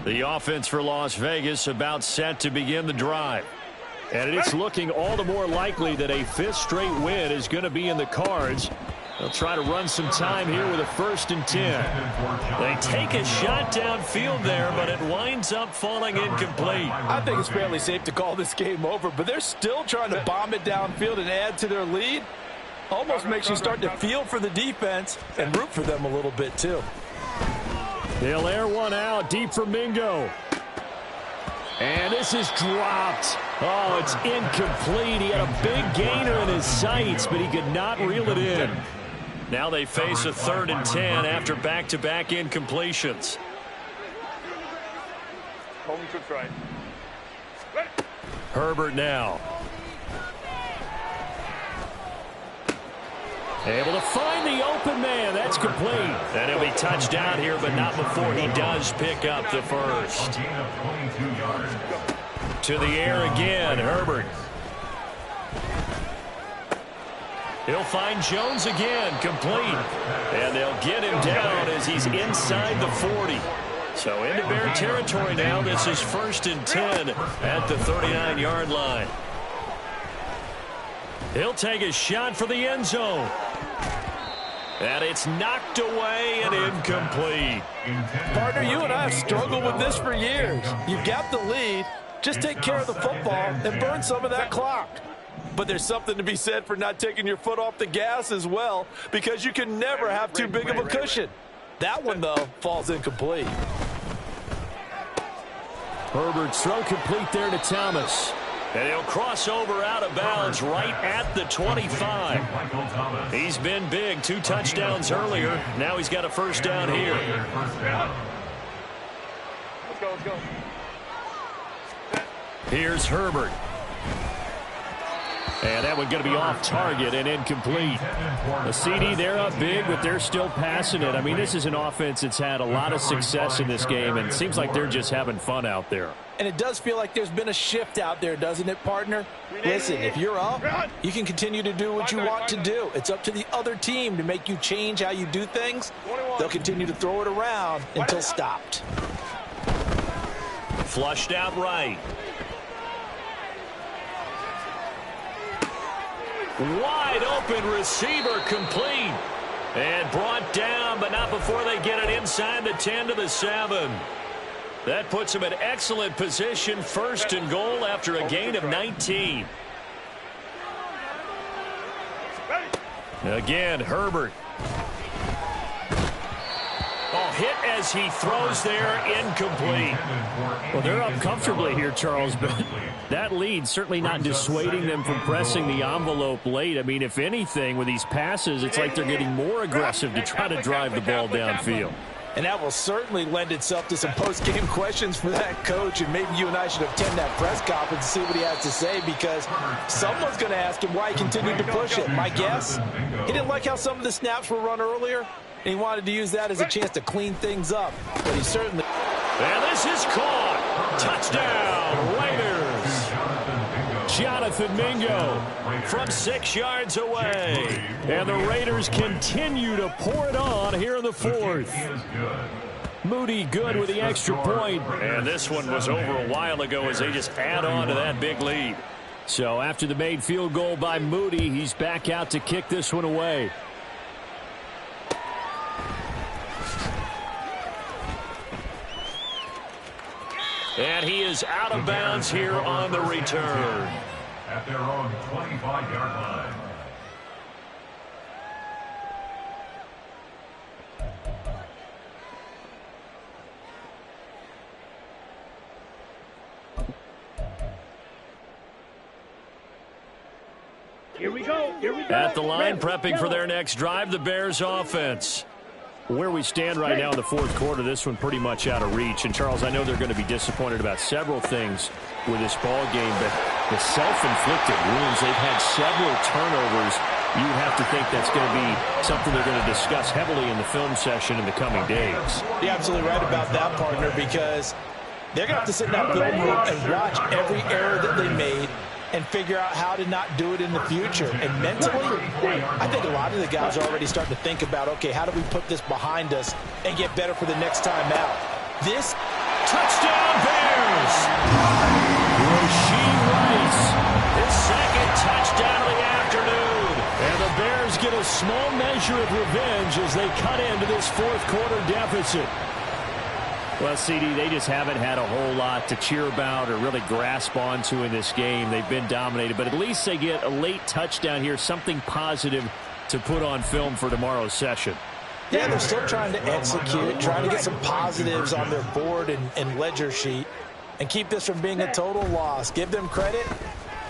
A: The offense for Las Vegas about set to begin the drive. And it's looking all the more likely that a 5th straight win is going to be in the cards. They'll try to run some time here with a 1st and 10. They take a shot downfield there, but it winds up falling incomplete.
B: I think it's fairly safe to call this game over, but they're still trying to bomb it downfield and add to their lead. Almost makes you start to feel for the defense and root for them a little bit too.
A: They'll air one out deep for Mingo. And this is dropped. Oh, it's incomplete. He had a big gainer in his sights, but he could not reel it in. Now they face a 3rd and 10 after back-to-back incompletions.
E: Home to try.
A: Herbert now. Able to find the open man. That's complete. And he'll be touched down here, but not before he does pick up the first. To the air again, Herbert. He'll find Jones again, complete. And they'll get him down as he's inside the 40. So into Bear territory now. This is 1st and 10 at the 39-yard line. He'll take a shot for the end zone. And it's knocked away and incomplete.
B: Partner, you and I have struggled with this for years. You've got the lead. Just take care of the football and burn some of that clock. But there's something to be said for not taking your foot off the gas as well, because you can never have too big of a cushion. That one, though, falls incomplete.
A: Herbert's throw complete there to Thomas. And he'll cross over out of bounds right at the 25. He's been big. 2 touchdowns earlier. Now he's got a first down here.
E: Let's go, let's go.
A: Here's Herbert. And that one going to be off target and incomplete. The CD, they're up big, but they're still passing it. I mean, this is an offense that's had a lot of success in this game, and it seems like they're just having fun out there.
B: And it does feel like there's been a shift out there, doesn't it, partner? Listen, if you're up, you can continue to do what you want to do. It's up to the other team to make you change how you do things. They'll continue to throw it around until stopped.
A: Flushed out right. Wide open receiver complete. And brought down, but not before they get it inside the 10 to the 7. That puts him in excellent position, 1st and goal after a gain of 19. Again, Herbert. Oh, hit as he throws there, incomplete. Well, they're up comfortably here, Charles, but that lead certainly not dissuading them from pressing the envelope late. I mean, if anything, with these passes, it's like they're getting more aggressive to try to drive the ball downfield.
B: And that will certainly lend itself to some post-game questions for that coach, and maybe you and I should attend that press conference and see what he has to say, because someone's going to ask him why he continued to push it. My guess, he didn't like how some of the snaps were run earlier, and he wanted to use that as a chance to clean things up. But he certainly...
A: And this is caught. Touchdown, Raiders. Jonathan Mingo from 6 yards away. And the Raiders continue to pour it on here in the 4th. Moody good with the extra point. And this one was over a while ago as they just add on to that big lead. So after the made field goal by Moody, he's back out to kick this one away. And he is out of bounds here on the return.
D: At their own 25-yard line.
C: Here we go. Here we go.
A: At the line,
C: Red,
A: prepping
C: yellow.
A: for their next drive, the Bears offense. Where we stand right now in the fourth quarter, this one pretty much out of reach. And, Charles, I know they're going to be disappointed about several things with this ball game, but the self-inflicted wounds, they've had several turnovers. You would have to think that's going to be something they're going to discuss heavily in the film session in the coming days.
B: You're absolutely right about that, partner, because they're going to have to sit in that film room and watch every error that they made and figure out how to not do it in the future. And mentally, I think a lot of the guys are already starting to think about, okay, how do we put this behind us and get better for the next time out? This
A: Touchdown Bears! Rashee Rice, his second touchdown of the afternoon. And the Bears get a small measure of revenge as they cut into this fourth quarter deficit. Well, CD, they just haven't had a whole lot to cheer about or really grasp onto in this game. They've been dominated, but at least they get a late touchdown here, something positive to put on film for tomorrow's session.
B: Yeah, they're still trying to execute, trying to get some positives on their board and ledger sheet and keep this from being a total loss. Give them credit.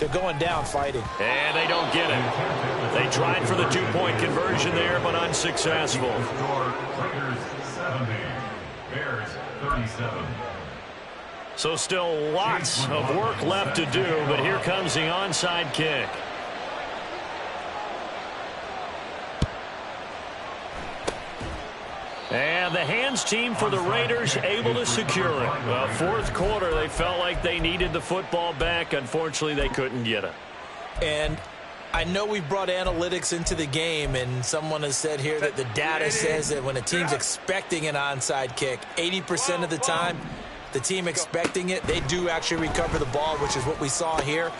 B: They're going down fighting.
A: And they don't get it. They tried for the two-point conversion there, but unsuccessful.
D: Raiders 70, Bears 37.
A: So still lots of work left to do, but here comes the onside kick. And the hands team for the Raiders able to secure it. Well, fourth quarter, they felt like they needed the football back. Unfortunately, they couldn't get it.
B: And I know we brought analytics into the game, and someone has said here that the data says that when a team's expecting an onside kick, 80% of the time, the team expecting it, they do actually recover the ball, which is what we saw here.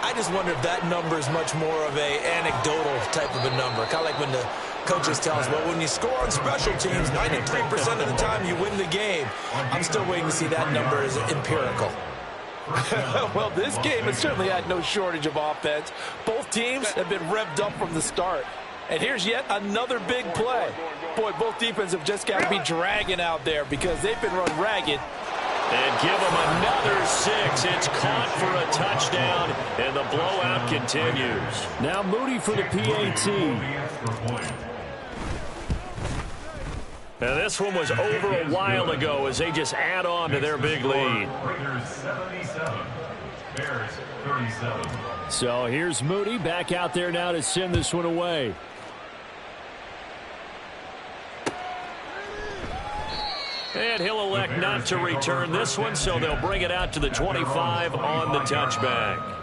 B: I just wonder if that number is much more of a anecdotal type of a number, kind of like when the coaches tell us, well, when you score on special teams, 93% of the time you win the game. I'm still waiting to see that number as empirical.
F: Well, this game has certainly had no shortage of offense. Both teams have been revved up from the start. And here's yet another big play. Boy, both defenses have just got to be dragging out there because they've been run ragged.
A: And give them another 6. It's caught for a touchdown, and the blowout continues. Now Moody for the PAT. And this one was over a while ago as they just add on to their big lead.
D: Raiders 77, Bears 37.
A: So here's Moody back out there now to send this one away. And he'll elect not to return this one, so they'll bring it out to the 25 on the touchback.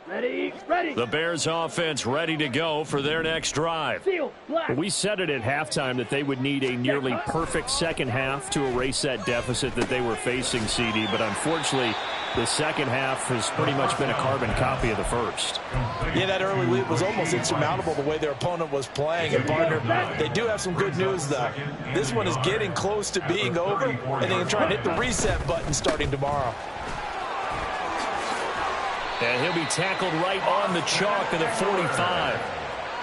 C: Ready.
A: The Bears offense ready to go for their next drive.
C: Seal, black.
A: We said it at halftime that they would need a nearly perfect second half to erase that deficit that they were facing, CD, but unfortunately the second half has pretty much been a carbon copy of the first.
B: Yeah, that early lead was almost insurmountable the way their opponent was playing. And, partner, they do have some good news, though. This one is getting close to being over, and they can try and hit the reset button starting tomorrow.
A: And he'll be tackled right on the chalk of the 45.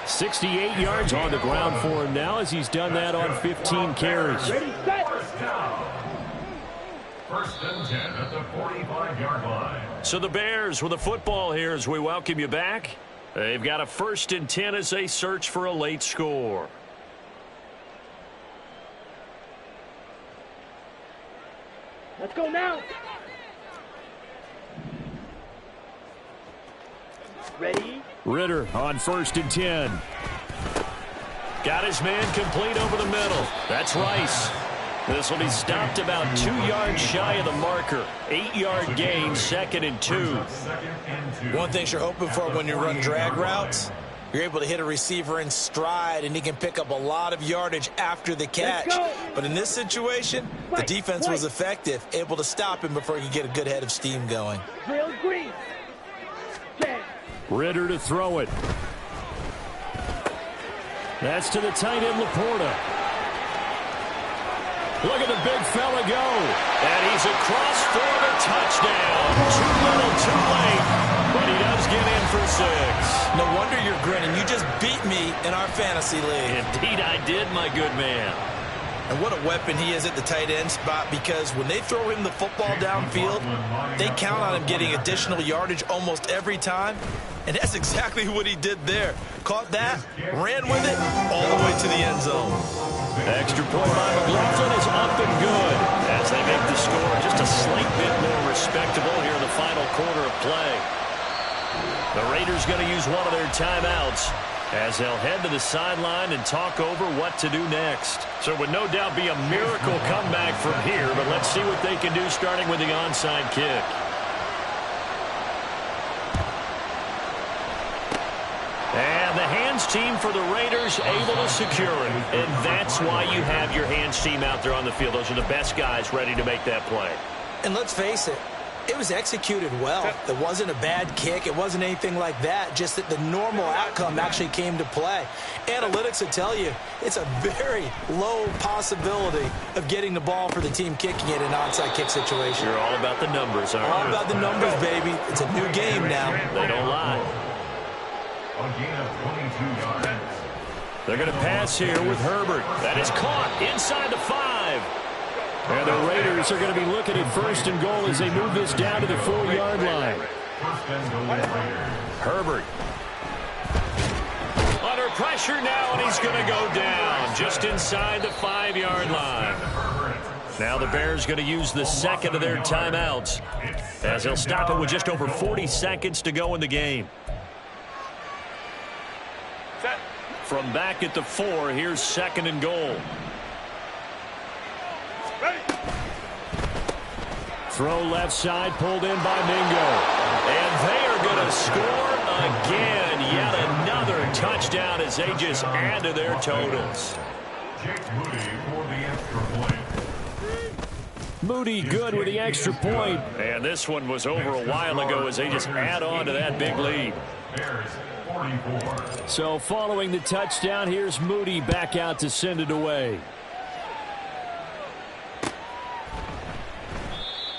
A: 68 yards on the ground for him now as he's done that on 15 carries.
C: Ready, set.
D: First down. First and 10 at the 45-yard line.
A: So the Bears with the football here as we welcome you back. They've got a 1st and 10 as they search for a late score.
C: Let's go now. Ready.
A: Ritter on 1st and 10. Got his man complete over the middle. That's Rice. This will be stopped about 2 yards shy of the marker. 8-yard gain, 2nd and 2.
F: One thing you're hoping for when you run drag routes, you're able to hit a receiver in stride, and he can pick up a lot of yardage after the catch. But in this situation, the defense was effective, able to stop him before he could get a good head of steam going.
C: Drill green.
A: Ritter to throw it. That's to the tight end, Laporta. Look at the big fella go. And he's across for the touchdown. Too little, too late. But he does get in for 6.
F: No wonder you're grinning. You just beat me in our fantasy league.
A: Indeed I did, my good man.
F: And what a weapon he is at the tight end spot, because when they throw him the football downfield, they count on him getting additional yardage almost every time. And that's exactly what he did there. Caught that, ran with it, all the way to the end zone.
A: Extra point by McLaughlin is up and good as they make the score just a slight bit more respectable here in the final quarter of play. The Raiders going to use one of their timeouts as they'll head to the sideline and talk over what to do next. So it would no doubt be a miracle comeback from here, but let's see what they can do starting with the onside kick. And the hands team for the Raiders able to secure it. And that's why you have your hands team out there on the field. Those are the best guys ready to make that play.
F: And let's face it, it was executed well. It wasn't a bad kick. It wasn't anything like that. Just that the normal outcome actually came to play. Analytics will tell you it's a very low possibility of getting the ball for the team kicking it in an onside kick situation.
A: You're all about the numbers, aren't you?
F: All about the numbers, baby. It's a new game now.
A: They don't lie.
D: A gain of 22 yards.
A: They're going to pass here with Herbert. That is caught inside the 5. And the Raiders are going to be looking at 1st and goal as they move this down to the 4-yard line.
D: 1st and goal, Raiders.
A: Herbert. Under pressure now, and he's going to go down just inside the 5-yard line. Now the Bears going to use the 2nd of their timeouts as they'll stop it with just over 40 seconds to go in the game. From back at the 4, here's 2nd and goal. Throw left side, pulled in by Mingo. And they are going to score again. Yet another touchdown as they just add to their totals.
D: Jake Moody for the extra point.
A: Moody good with the extra point. And this one was over a while ago as they just add on to that big lead.
D: Bears 44.
A: So following the touchdown, here's Moody back out to send it away.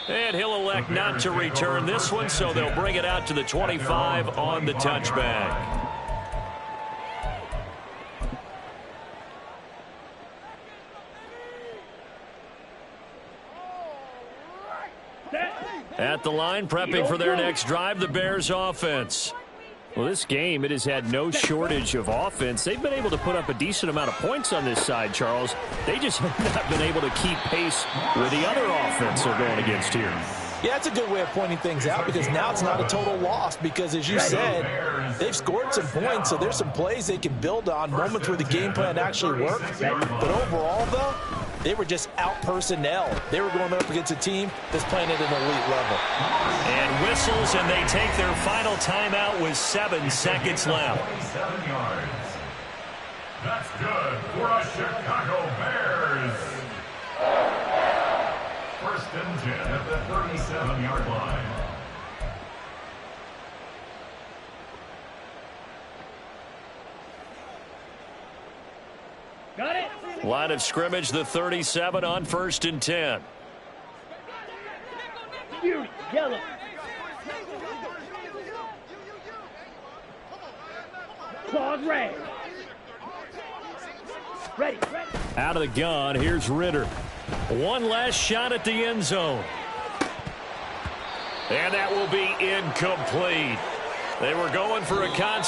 A: And he'll elect not to return this one, so they'll bring it out to the 25 on the touchback. At the line, prepping for their next drive, the Bears offense. Well, this game, it has had no shortage of offense. They've been able to put up a decent amount of points on this side, Charles. They just have not been able to keep pace with the other offense they're going against here.
F: Yeah, that's a good way of pointing things out, because now it's not a total loss, because as you said, they've scored some points, so there's some plays they can build on, moments where the game plan actually worked. But overall, though, they were just out-personnel. They were going up against a team that's playing at an elite level.
A: And whistles, and they take their final timeout with 7 seconds left.
D: 27 yards. That's good for the Chicago Bears. 1st and 10 at the 37-yard line.
C: Got it.
A: Line of scrimmage, the 37 on 1st and 10.
C: Fury, yellow. Claws red. Ready.
A: Out of the gun, here's Ritter. One last shot at the end zone. And that will be incomplete. They were going for a concept.